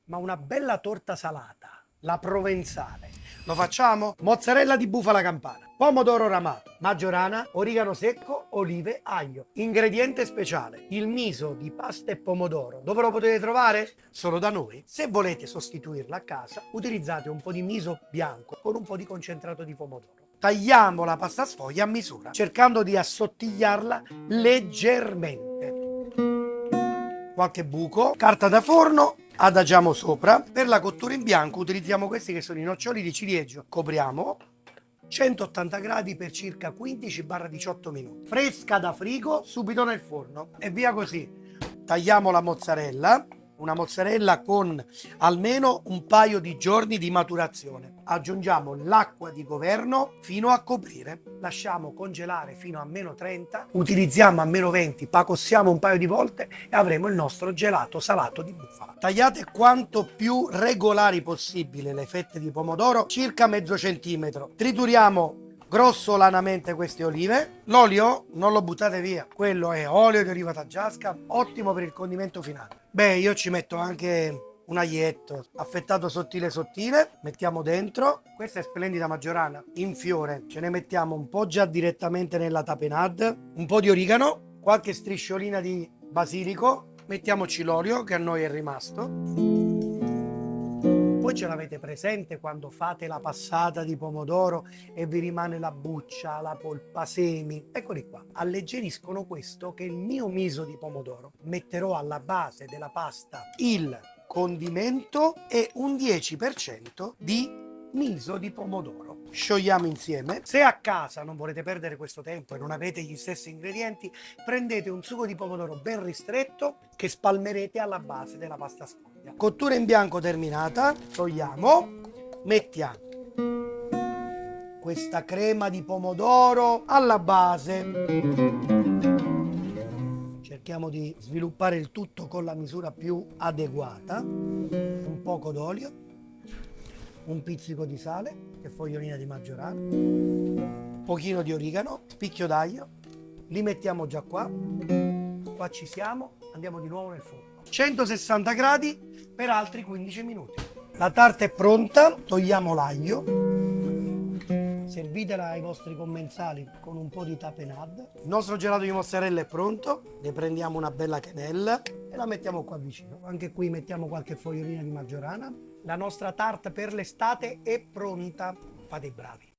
ma una bella torta salata, la provenzale. Lo facciamo? Mozzarella di bufala campana, pomodoro ramato, maggiorana, origano secco, olive, aglio. Ingrediente speciale, il miso di pasta e pomodoro. Dove lo potete trovare? Solo da noi. Se volete sostituirla a casa, utilizzate un po' di miso bianco con un po' di concentrato di pomodoro. Tagliamo la pasta sfoglia a misura, cercando di assottigliarla leggermente. Qualche buco, carta da forno, adagiamo sopra. Per la cottura in bianco utilizziamo questi che sono i noccioli di ciliegio. Copriamo 180 gradi per circa 15-18 minuti. Fresca da frigo, subito nel forno e via così. Tagliamo la mozzarella, una mozzarella con almeno un paio di giorni di maturazione. Aggiungiamo l'acqua di governo fino a coprire. Lasciamo congelare fino a -30. Utilizziamo a -20, pacossiamo un paio di volte e avremo il nostro gelato salato di bufala. Tagliate quanto più regolari possibile le fette di pomodoro, circa mezzo centimetro. Trituriamo grossolanamente queste olive. L'olio non lo buttate via, quello è olio di oliva taggiasca, ottimo per il condimento finale. Beh, io ci metto anche un aglietto affettato sottile sottile, mettiamo dentro. Questa è splendida maggiorana in fiore, ce ne mettiamo un po' già direttamente nella tapenade, un po' di origano, qualche strisciolina di basilico, mettiamoci l'olio che a noi è rimasto. Voi ce l'avete presente quando fate la passata di pomodoro e vi rimane la buccia, la polpa, semi? Eccoli qua. Alleggeriscono questo che è il mio miso di pomodoro. Metterò alla base della pasta il condimento e un 10% di miso di pomodoro. Sciogliamo insieme. Se a casa non volete perdere questo tempo e non avete gli stessi ingredienti, prendete un sugo di pomodoro ben ristretto che spalmerete alla base della pasta sfoglia. Cottura in bianco terminata, togliamo, mettiamo questa crema di pomodoro alla base. Cerchiamo di sviluppare il tutto con la misura più adeguata. Un poco d'olio, un pizzico di sale, che fogliolina di maggiorana, pochino di origano, spicchio d'aglio, li mettiamo già qua, qua ci siamo, andiamo di nuovo nel forno. 160 gradi per altri 15 minuti. La tarta è pronta, togliamo l'aglio, servitela ai vostri commensali con un po' di tapenade. Il nostro gelato di mozzarella è pronto, ne prendiamo una bella quenella e la mettiamo qua vicino. Anche qui mettiamo qualche fogliolina di maggiorana. La nostra tarte per l'estate è pronta. Fate i bravi.